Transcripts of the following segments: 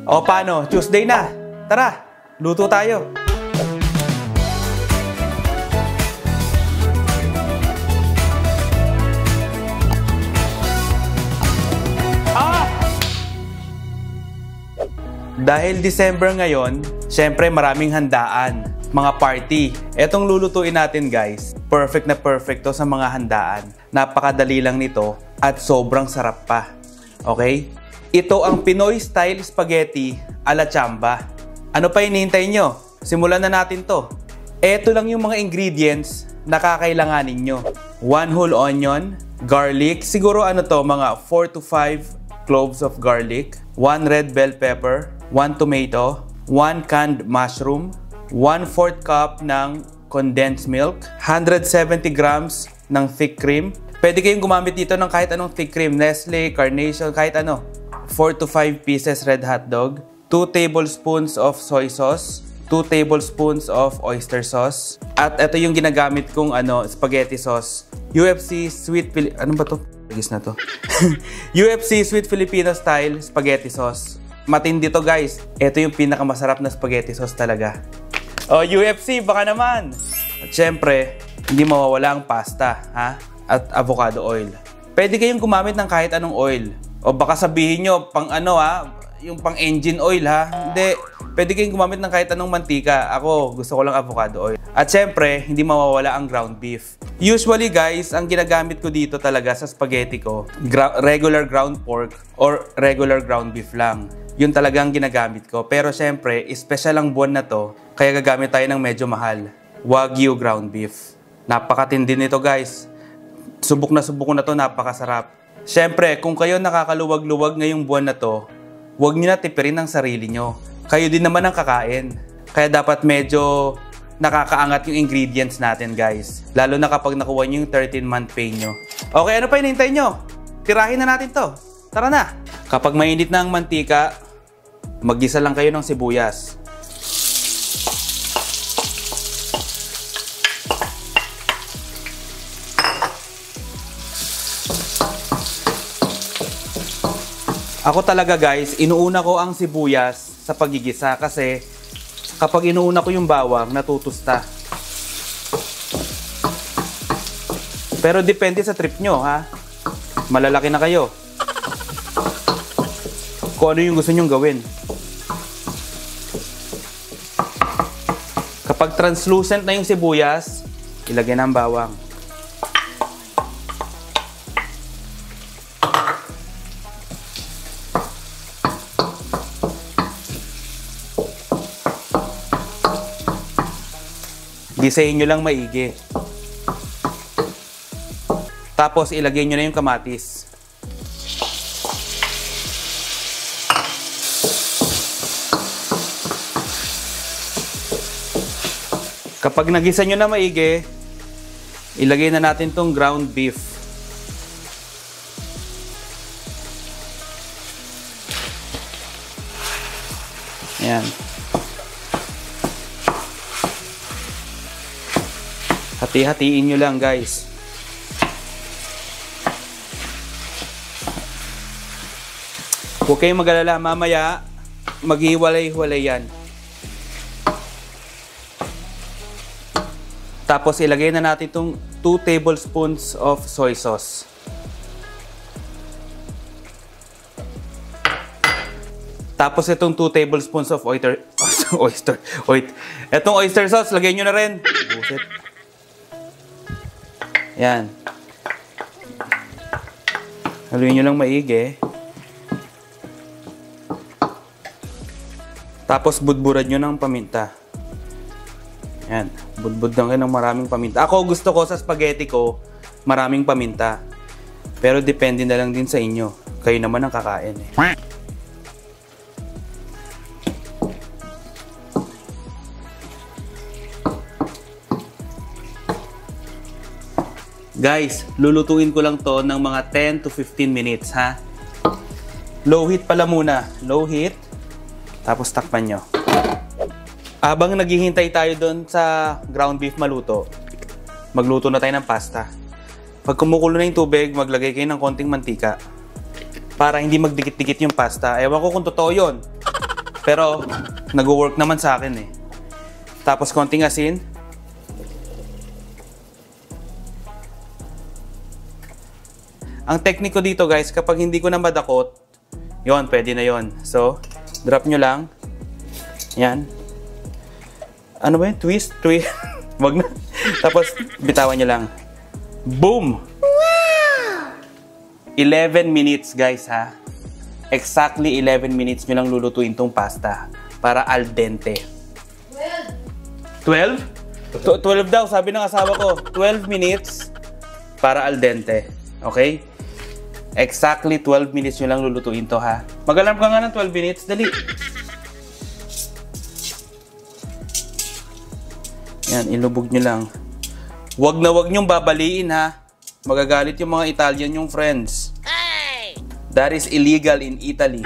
O paano? Tuesday na. Tara, luto tayo. Dahil December ngayon, syempre maraming handaan, mga party. Etong lulutuin natin guys, perfect na perfect to sa mga handaan. Napakadali lang nito at sobrang sarap pa. Okay? Ito ang Pinoy style spaghetti ala chamba. Ano pa hinihintay nyo? Simulan na natin to. Eto lang yung mga ingredients na kakailanganin nyo. 1 whole onion, garlic, siguro ano to, mga 4 to 5 cloves of garlic, 1 red bell pepper, 1 tomato, 1 canned mushroom, 1/4 cup ng condensed milk, 170 grams ng thick cream. Pwede kayong gumamit dito ng kahit anong thick cream, Nestle, Carnation, kahit ano. 4 to 5 pieces red hot dog, 2 tablespoons of soy sauce, 2 tablespoons of oyster sauce. At ito yung ginagamit kong spaghetti sauce. UFC Sweet ano ba to? Gis na to. UFC Sweet Filipino style spaghetti sauce. Matindi to guys. Ito yung pinakamasarap na spaghetti sauce talaga. Oh, UFC, baka naman. At syempre, hindi mawawala ang pasta, ha? At avocado oil. Pwede kayong gumamit ng kahit anong oil. O baka sabihin nyo, pang yung pang engine oil, ha? Hindi. Pwede kayong gumamit ng kahit anong mantika. Ako, gusto ko lang avocado oil. At syempre, hindi mawawala ang ground beef. Usually guys, ang ginagamit ko dito talaga sa spaghetti ko, regular ground pork or regular ground beef lang. Yun talagang ginagamit ko. Pero syempre, special ang buwan na to, kaya gagamit tayo ng medyo mahal. Wagyu ground beef. Napakatindi nito guys. Subok na to, napakasarap. Syempre, kung kayo nakakaluwag-luwag ngayong buwan na to, huwag nyo na tipirin ang sarili nyo. Kayo din naman ang kakain. Kaya dapat medyo nakakaangat yung ingredients natin guys. Lalo na kapag nakuha nyo yung 13-month pay nyo. Okay, ano pa hinihintay nyo? Tirahin na natin to. Tara na! Kapag mainit na ang mantika, maggisa lang kayo ng sibuyas. Ako talaga guys, inuuna ko ang sibuyas sa paggigisa kasi kapag inuuna ko yung bawang, natutusta. Pero depende sa trip nyo, ha? Malalaki na kayo. Kung ano yung gusto nyong gawin. Kapag translucent na yung sibuyas, ilagay na ang bawang. Gisahin nyo lang maigi. Tapos ilagay nyo na yung kamatis. Kapag nagisa nyo na maigi, ilagay na natin tong ground beef. Ayan. Hati-hatiin nyo lang guys. Huwag kayong mag-alala, mamaya maghiwalay-hiwalay yan. Tapos ilagay na natin itong 2 tablespoons of soy sauce. Tapos itong 2 tablespoons of Itong oyster sauce, lagay nyo na rin. Buset. Yan. Haluin nyo lang maigi. Tapos budburan nyo ng paminta. Yan. Budbud lang kayo ng maraming paminta. Ako gusto ko sa spaghetti ko, maraming paminta. Pero depende na lang din sa inyo. Kayo naman ang kakain eh. Guys, lulutuin ko lang to ng mga 10 to 15 minutes, ha? Low heat pala muna. Low heat. Tapos takpan nyo. Habang naghihintay tayo doon sa ground beef maluto, magluto na tayo ng pasta. Pag kumukulo na yung tubig, maglagay kayo ng konting mantika. Para hindi magdikit-dikit yung pasta. Ewan ko kung totoo yun. Pero, nag-work naman sa akin eh. Tapos, konting asin. Ang tekniko dito guys, kapag hindi ko na madakot, yon, pwede na yon. So, drop nyo lang. Yan. Ano ba yun? Twist? Wag na. Tapos, bitawan nyo lang. Boom! 11 minutes guys ha. Exactly 11 minutes nyo lang lulutuin tong pasta. Para al dente. 12? 12 daw, sabi ng asawa ko. 12 minutes para al dente. Okay? Exactly 12 minutes nyo lang lulutuin to ha. Mag-alarm ka nga ng 12 minutes. Dali. Yan, ilubog nyo lang. Wag na wag nyong babaliin ha. Magagalit yung mga Italian yung friends. That is illegal in Italy.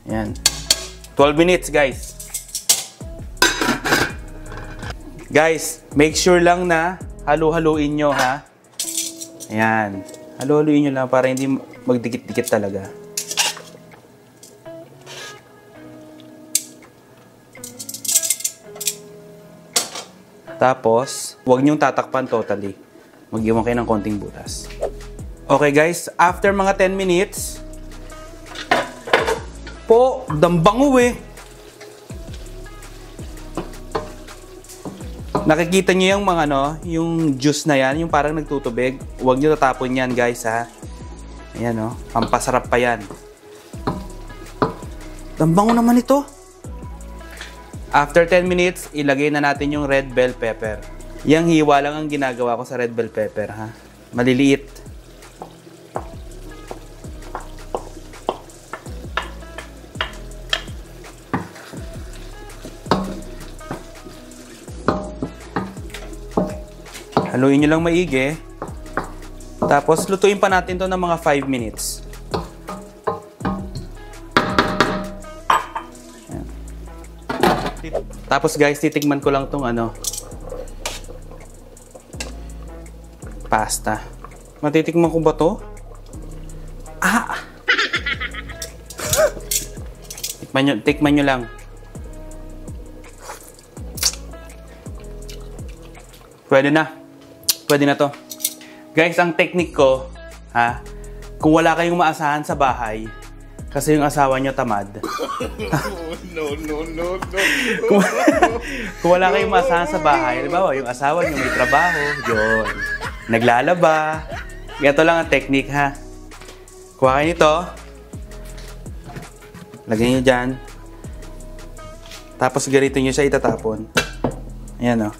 Yan. 12 minutes guys. Guys, make sure lang na halu-haluin nyo ha. Ayan. Halu-haluin nyo lang para hindi magdikit-dikit talaga. Tapos, huwag nyong tatakpan totally. Mag-iwan kayo ng konting butas. Okay guys, after mga 10 minutes, po, dambango eh. Nakikita nyo yung mga yung juice na yan, yung parang nagtutubig. Huwag nyo tatapon yan guys ha. Ayan pampasarap pa yan. Dambango naman ito. After 10 minutes, ilagay na natin yung red bell pepper. Yang hiwa lang ang ginagawa ko sa red bell pepper ha. Maliliit. Haluin nyo lang maigi. Tapos, lutuin pa natin to ng mga 5 minutes. Ayan. Tapos guys, titikman ko lang tong pasta. Matitikman ko ba to? Tikman nyo lang. Pwede na. Pwede na to. Guys, ang technique ko, kung wala kayong maasahan sa bahay, kasi yung asawa nyo tamad. No. Kung wala kayong maasahan sa bahay, halimbawa, yung asawa nyo may trabaho, yun. Naglalaba. Ganito lang ang technique, ha. Kuha kayo nito. Lagyan nyo dyan. Tapos ganito nyo siya itatapon. Ayan,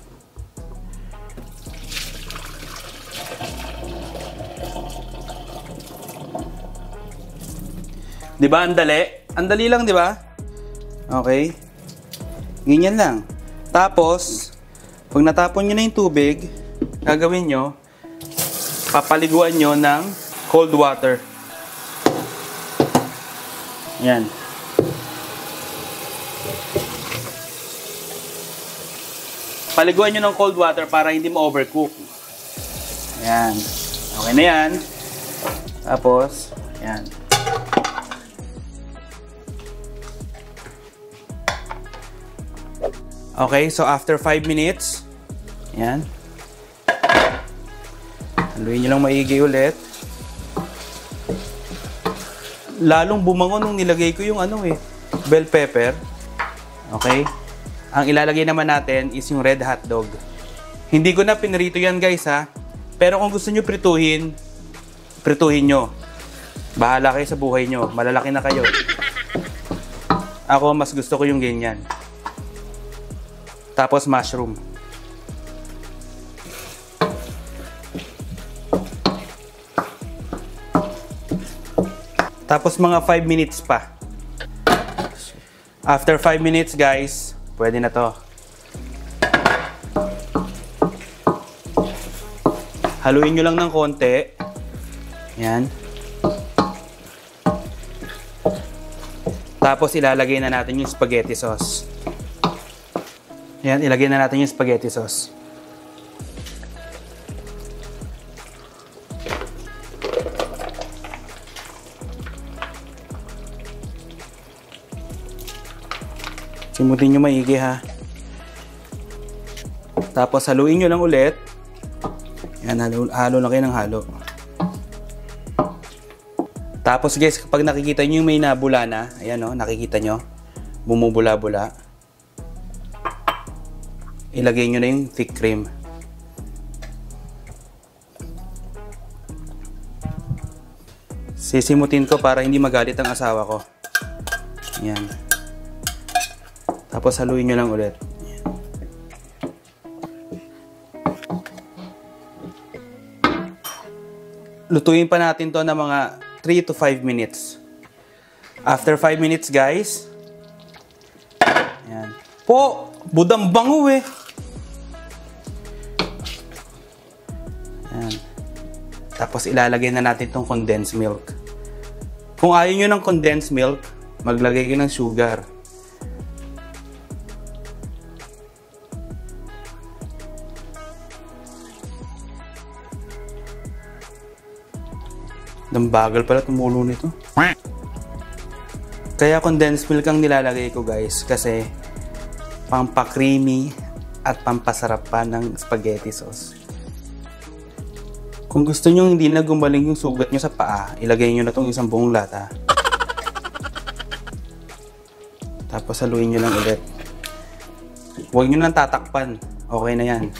Diba, ang dali? Ang dali lang, diba? Okay. Ganyan lang. Tapos, pag natapon nyo na yung tubig, gagawin nyo, papaliguan nyo ng cold water. Yan. Paliguan nyo ng cold water para hindi ma-overcook. Yan. Okay na yan. Tapos, yan. Okay, so after 5 minutes, yan. Haluin nyo lang maigi ulit. Lalong bumangon nung nilagay ko yung bell pepper. Okay? Ang ilalagay naman natin is yung red hotdog. Hindi ko na pinrito yan guys ha. Pero kung gusto nyo prituhin, prituhin nyo. Bahala kayo sa buhay nyo. Malalaki na kayo. Ako mas gusto ko yung ganyan. Tapos mushroom. Tapos mga 5 minutes pa. After 5 minutes guys, pwede na to. Haluin nyo lang ng konti. Yan. Tapos ilalagay na natin yung spaghetti sauce. Yan, ilagay na natin yung spaghetti sauce. Simutin nyo maigi ha. Tapos haluin nyo lang ulit. Yan, halo lang kayo ng halo. Tapos guys, kapag nakikita nyo yung may nabula na, ayan o, nakikita nyo, bumubula-bula. Ilagay nyo na yung thick cream. Sisimutin ko para hindi magalit ang asawa ko. Ayan. Tapos haluin nyo lang ulit. Ayan. Lutuin pa natin to na mga 3 to 5 minutes. After 5 minutes guys, ayan. Po, budang bango eh. Ayan. Tapos ilalagay na natin tong condensed milk. Kung ayaw nyo ng condensed milk, maglagay kayo ng sugar. Dambagal pala tumulo nito. Kaya condensed milk ang nilalagay ko guys kasi pampa-creamy at pampasarap pa ng spaghetti sauce. Kung gusto nyo hindi na gumaling yung sugat nyo sa paa, ilagay nyo na itong isang buong lata. Tapos haluin nyo lang ulit. Huwag nyo nang tatakpan. Okay na yan.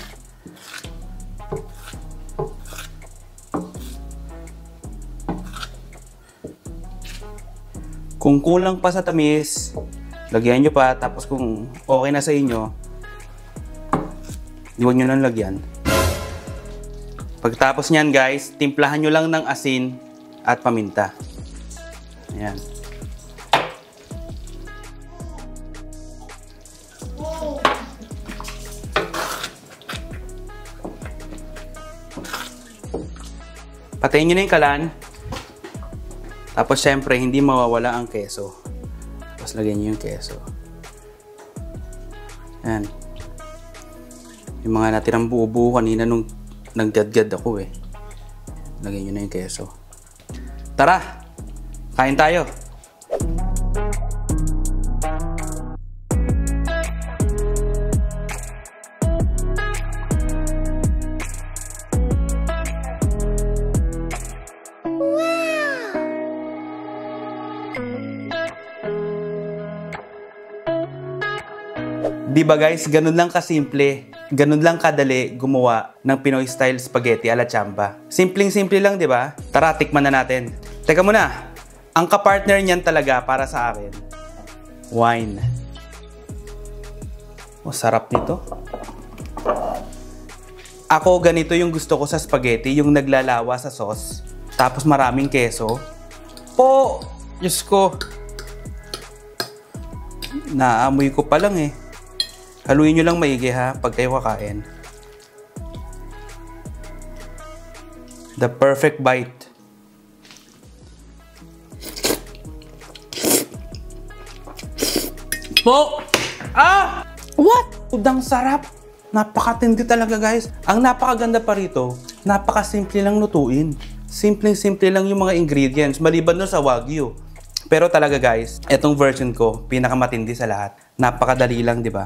Kung kulang pa sa tamis, lagyan nyo pa. Tapos kung okay na sa inyo, huwag nyo nang lagyan. Pagtapos nyan guys, timplahan nyo lang ng asin at paminta. Ayan. Patayin nyo na yung kalan. Tapos syempre, hindi mawawala ang keso. Tapos lagyan nyo yung keso. Ayan. Yung mga natirang buo-buo kanina nung naggadgad ako eh. Lagyan nyo na yung keso. Tara! Kain tayo! Diba guys, ganun lang kasimple, ganun lang kadali gumawa ng Pinoy style spaghetti ala chamba. Simpleng-simple lang, diba? Tara, tikman na natin. Teka muna, ang kapartner niyan talaga para sa akin, wine. Oh, sarap nito. Ako, ganito yung gusto ko sa spaghetti, yung naglalawa sa sauce, tapos maraming keso. Po, Diyos ko. Naamoy ko pa lang eh. Haluin nyo lang maigi ha, pag kayo kakain. The perfect bite. Po! Ah! What? Udang sarap! Napakatindi talaga guys. Ang napakaganda pa rito, napakasimple lang lutuin. Simpleng-simple lang yung mga ingredients, maliban doon sa Wagyu. Pero talaga guys, etong version ko, pinakamatindi sa lahat. Napakadali lang, di ba?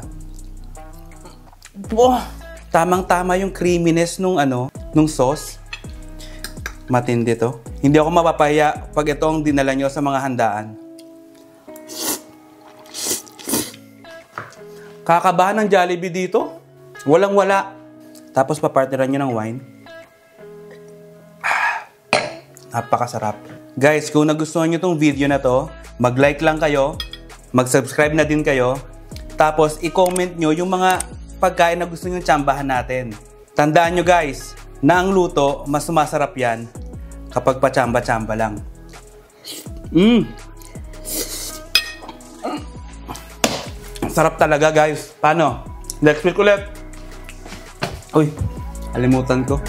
Oh, tamang-tama yung creaminess nung sauce. Matindi to. Hindi ako mapapahiya pag ito ang dinala nyo sa mga handaan. Kakabahan ng Jollibee dito. Walang-wala. Tapos papartneran nyo ng wine. Napakasarap. Guys, kung nagustuhan nyo tong video na to, mag-like lang kayo, mag-subscribe na din kayo, tapos i-comment nyo yung mga pagkain na gusto nyo tsambahan natin. Tandaan nyo guys, na ang luto, mas sumasarap yan kapag pa-tsamba-tsamba lang. Sarap talaga guys. Paano? Next week ulit. Uy, kalimutan ko.